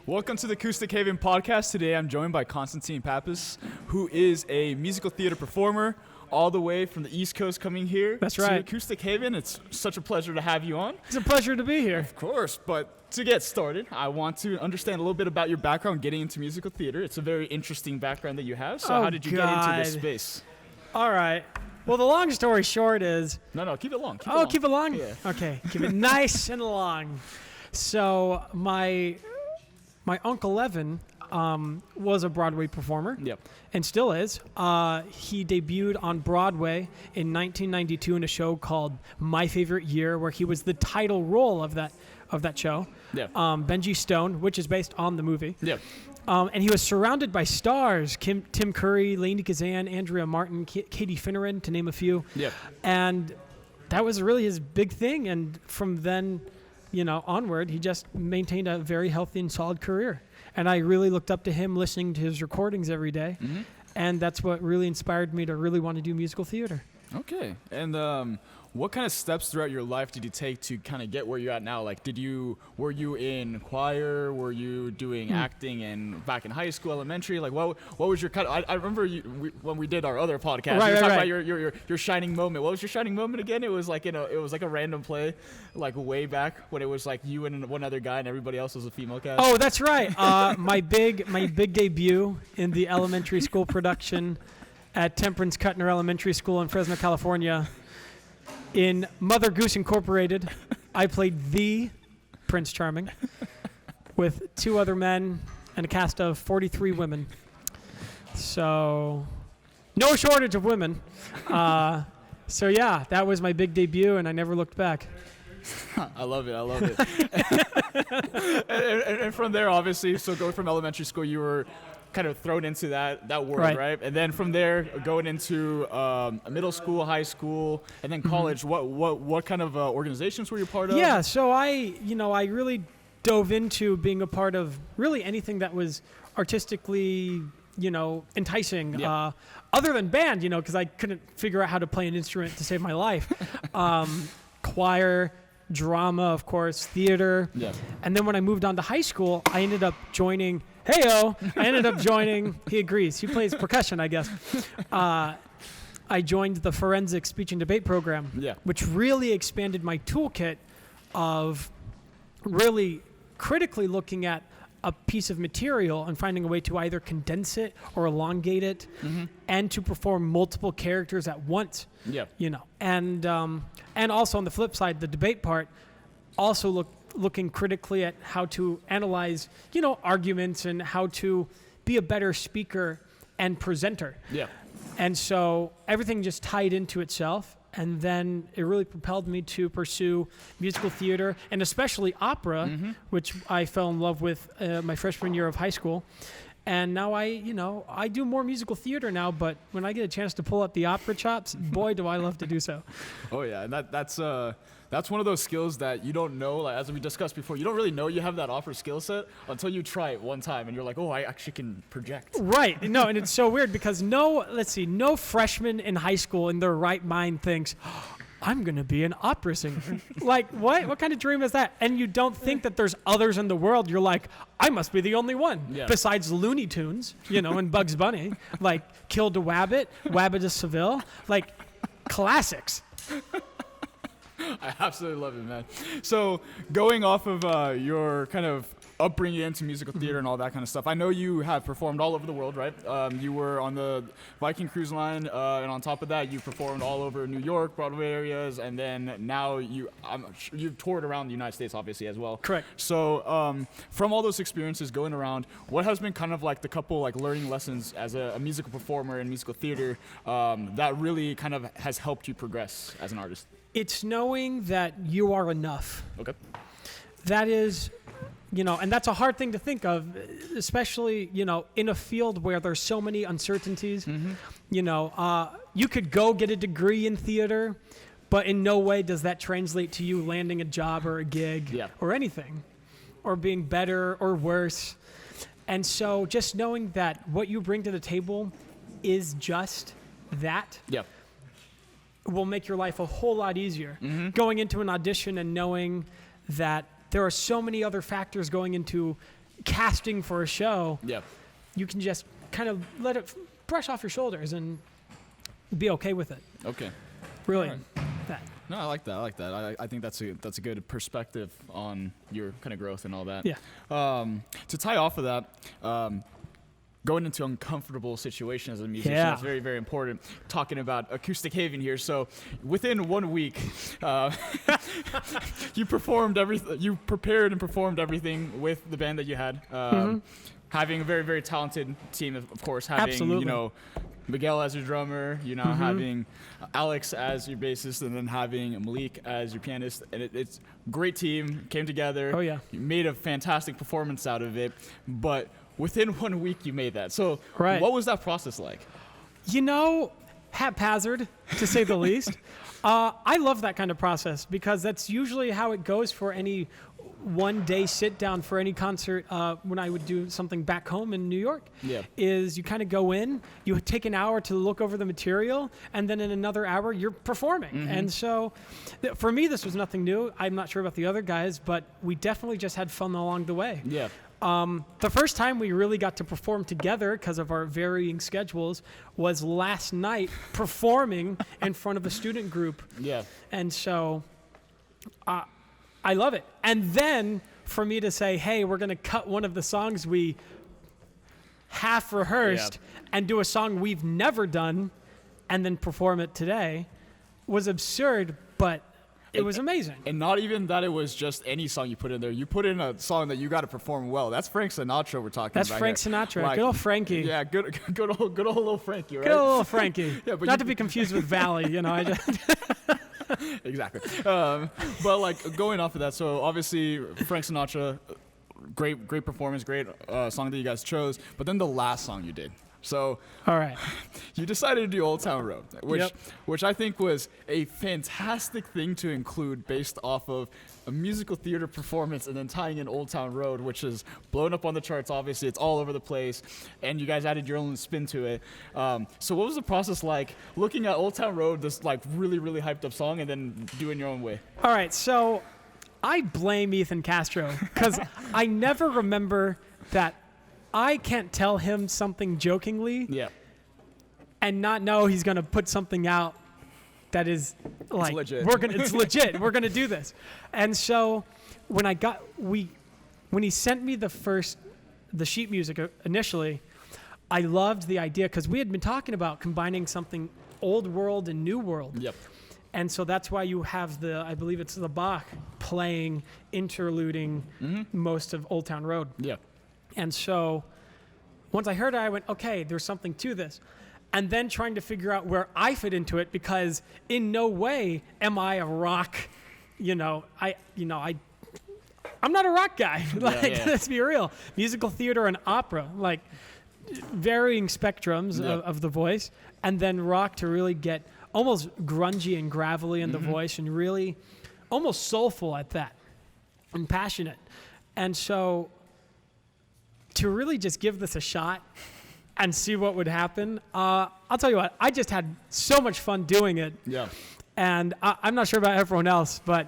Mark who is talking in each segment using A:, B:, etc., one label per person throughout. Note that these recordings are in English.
A: Welcome to the Acoustic Haven Podcast. Today I'm joined by Constantine, who is a musical theater performer all the way from the East Coast coming here.
B: That's
A: to
B: right.
A: Acoustic Haven. It's such a pleasure to have you on.
B: It's a pleasure to be here.
A: Of course, but to get started, I want to understand a little bit about your background getting into musical theater. It's a very interesting background that you have. So how did you get into this space?
B: All right. Well, the long story short is...
A: No, keep it long.
B: Keep it long?
A: Yeah.
B: Okay, keep it nice and long. So my Uncle Evan was a Broadway performer.
A: Yep.
B: And still is. He debuted on Broadway in 1992 in a show called My Favorite Year, where he was the title role of that show.
A: Yeah.
B: Benji Stone, which is based on the movie.
A: Yep.
B: And he was surrounded by stars: Tim Curry, Lainey Kazan, Andrea Martin, Katie Finneran, to name a few.
A: Yeah.
B: And that was really his big thing. And from then, onward, he just maintained a very healthy and solid career. And I really looked up to him, listening to his recordings every day. Mm-hmm. And that's what really inspired me to really want to do musical theater.
A: Okay. And what kind of steps throughout your life did you take to kind of get where you're at now? Like, were you in choir? Were you doing acting back in high school, elementary? Like, what was your kind of, I remember when we did our other podcast, you were talking about your shining moment. What was your shining moment again? It was like, it was like a random play, like way back when it was like you and one other guy and everybody else was a female cast.
B: Oh, that's right. My big debut in the elementary school production at Temperance Cutner Elementary School in Fresno, California. In Mother Goose Incorporated, I played the Prince Charming with 2 other men and a cast of 43 women. So, no shortage of women. So yeah, that was my big debut, and I never looked back.
A: I love it. and from there, obviously, so going from elementary school, you were kind of thrown into that world, right? And then from there, going into middle school, high school, and then college. Mm-hmm. What kind of organizations were you part of?
B: Yeah, so I really dove into being a part of really anything that was artistically, enticing.
A: Yeah.
B: Other than band, because I couldn't figure out how to play an instrument to save my life. Choir, drama, of course, theater.
A: Yeah.
B: And then when I moved on to high school, I ended up joining. He agrees. He plays percussion, I guess. I joined the forensic speech and debate program, which really expanded my toolkit of really critically looking at a piece of material and finding a way to either condense it or elongate it, and to perform multiple characters at once.
A: Yeah.
B: And also on the flip side, the debate part, also looking critically at how to analyze, arguments and how to be a better speaker and presenter.
A: Yeah.
B: And so everything just tied into itself. And then it really propelled me to pursue musical theater and especially opera, which I fell in love with my freshman year of high school. And now I do more musical theater now, but when I get a chance to pull up the opera chops, boy, do I love to do so.
A: Oh yeah, and that's one of those skills that you don't know, like, as we discussed before, you don't really know you have that opera skill set until you try it one time and you're like, oh, I actually can project.
B: Right. No, and it's so weird because no freshman in high school in their right mind thinks, I'm going to be an opera singer. Like, what? What kind of dream is that? And you don't think that there's others in the world. You're like, I must be the only one.
A: Yeah.
B: Besides Looney Tunes, and Bugs Bunny. Like, Kill the Wabbit, Wabbit of Seville. Like, classics.
A: I absolutely love it, man. So going off of your kind of upbringing into musical theater and all that kind of stuff, I know you have performed all over the world, right? You were on the Viking Cruise Line, and on top of that, you performed all over New York, Broadway areas, and then now you've toured around the United States, obviously, as well.
B: Correct.
A: So from all those experiences going around, what has been kind of like the couple like learning lessons as a musical performer in musical theater that really kind of has helped you progress as an artist?
B: It's knowing that you are enough.
A: Okay.
B: That is, and that's a hard thing to think of, especially, in a field where there's so many uncertainties. Mm-hmm. You could go get a degree in theater, but in no way does that translate to you landing a job or a gig or anything, or being better or worse. And so just knowing that what you bring to the table is just that.
A: Yeah.
B: Will make your life a whole lot easier. Mm-hmm. Going into an audition and knowing that there are so many other factors going into casting for a show.
A: Yeah.
B: You can just kind of let it brush off your shoulders and be okay with it.
A: Okay.
B: Really.
A: All right.
B: That.
A: No, I like that. I think that's a good perspective on your kind of growth and all that.
B: Yeah.
A: To tie off of that, going into uncomfortable situations as a musician,
B: Yeah.
A: that's very, very important. Talking about Acoustic Haven here. So within 1 week, you performed everything. You prepared and performed everything with the band that you had. Having a very, very talented team, of course. Having,
B: Absolutely.
A: Miguel as your drummer, having Alex as your bassist, and then having Malik as your pianist. And it's a great team, came together.
B: Oh, yeah.
A: You made a fantastic performance out of it. But within 1 week, you made that. So
B: Right.
A: what was that process like?
B: Haphazard, to say the least. I love that kind of process because that's usually how it goes for any one-day sit-down for any concert when I would do something back home in New York.
A: Yeah.
B: Is you kind of go in, you take an hour to look over the material, and then in another hour, you're performing. And so for me, this was nothing new. I'm not sure about the other guys, but we definitely just had fun along the way.
A: Yeah.
B: The first time we really got to perform together because of our varying schedules was last night performing in front of a student group.
A: Yeah.
B: And so I love it. And then for me to say, hey, we're going to cut one of the songs we half rehearsed and do a song we've never done and then perform it today was absurd, but it was amazing.
A: And not even that it was just any song you put in there. You put in a song that you got to perform well. That's Frank Sinatra we're talking
B: That's
A: about.
B: Frank
A: here.
B: Sinatra.
A: Like,
B: good old Frankie.
A: Yeah, good old little Frankie, right?
B: Good old little Frankie.
A: Yeah, but
B: not to be confused with Valley, I just
A: Exactly. But like going off of that, so obviously Frank Sinatra, great performance, great song that you guys chose. But then the last song you did. So
B: all right.
A: you decided to do Old Town Road, which I think was a fantastic thing to include based off of a musical theater performance and then tying in Old Town Road, which is blown up on the charts. Obviously, it's all over the place, and you guys added your own spin to it. So what was the process like looking at Old Town Road, this like really, really hyped up song, and then doing your own way?
B: All right, so I blame Ethan Castro because I never remember that I can't tell him something jokingly and not know he's going to put something out that is like,
A: legit.
B: It's legit. We're going to do this. And so when he sent me the sheet music initially, I loved the idea because we had been talking about combining something old world and new world.
A: Yep.
B: And so that's why you have I believe it's the Bach playing, interluding most of Old Town Road.
A: Yeah.
B: And so once I heard it, I went, okay, there's something to this. And then trying to figure out where I fit into it because in no way am I a rock, I'm not a rock guy. Let's be real. Musical theater and opera, like varying spectrums of the voice, and then rock to really get almost grungy and gravelly in the voice and really almost soulful at that and passionate. And so to really just give this a shot and see what would happen, I'll tell you what, I just had so much fun doing it.
A: Yeah.
B: And I'm not sure about everyone else, but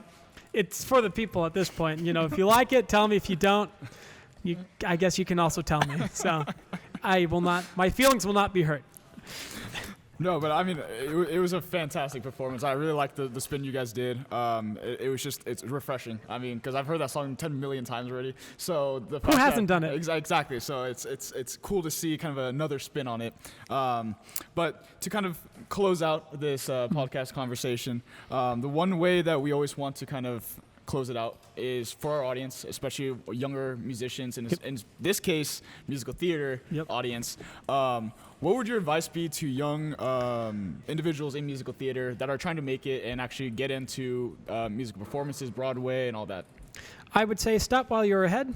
B: it's for the people at this point. If you like it, tell me. If you don't, I guess you can also tell me. So my feelings will not be hurt.
A: No, but I mean, it was a fantastic performance. I really liked the spin you guys did. It's refreshing. I mean, because I've heard that song 10 million times already. So
B: who hasn't done it?
A: Exactly. So it's cool to see kind of another spin on it. But to kind of close out this podcast conversation, the one way that we always want to kind of close it out is for our audience, especially younger musicians, and in this case, musical theater audience. What would your advice be to young individuals in musical theater that are trying to make it and actually get into musical performances, Broadway, and all that?
B: I would say stop while you're ahead.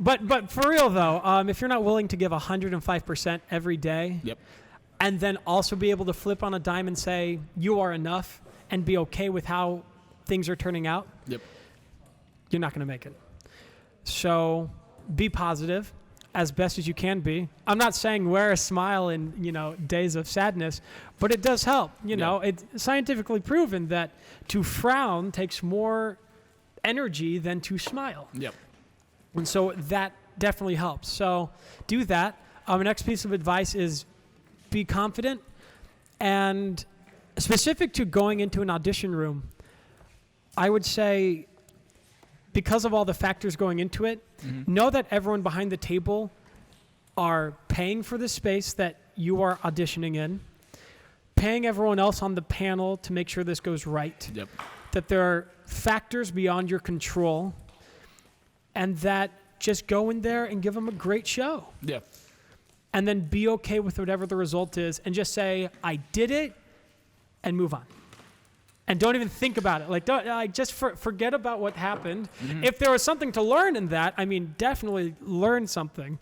B: But for real though, if you're not willing to give 105% every day, and then also be able to flip on a dime and say you are enough and be okay with how things are turning out, you're not going to make it. So be positive as best as you can be. I'm not saying wear a smile in, days of sadness, but it does help. It's scientifically proven that to frown takes more energy than to smile.
A: Yep.
B: And so that definitely helps. So do that. Next piece of advice is be confident. And specific to going into an audition room, I would say, because of all the factors going into it, know that everyone behind the table are paying for the space that you are auditioning in, paying everyone else on the panel to make sure this goes right,
A: Yep.
B: that there are factors beyond your control, and that just go in there and give them a great show.
A: Yeah.
B: And then be okay with whatever the result is and just say, I did it, and move on. And don't even think about it. Like, just forget about what happened. If there was something to learn in that, I mean, definitely learn something.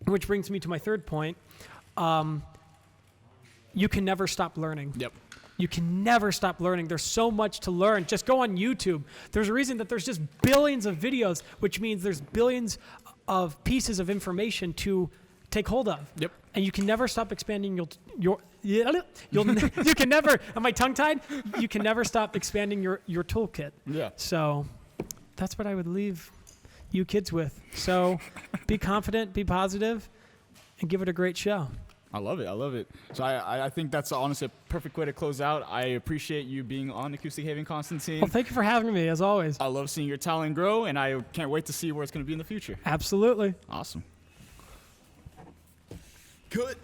B: Which brings me to my third point. You can never stop learning.
A: Yep.
B: You can never stop learning. There's so much to learn. Just go on YouTube. There's a reason that there's just billions of videos, which means there's billions of pieces of information to take hold of.
A: Yep.
B: And you can never stop expanding you can never, am I tongue-tied? You can never stop expanding your toolkit.
A: Yeah.
B: So that's what I would leave you kids with. So be confident, be positive, and give it a great show.
A: I love it. So I think that's honestly a perfect way to close out. I appreciate you being on Acoustic Haven, Constantine.
B: Well, thank you for having me, as always.
A: I love seeing your talent grow, and I can't wait to see where it's going to be in the future.
B: Absolutely.
A: Awesome.
B: Good.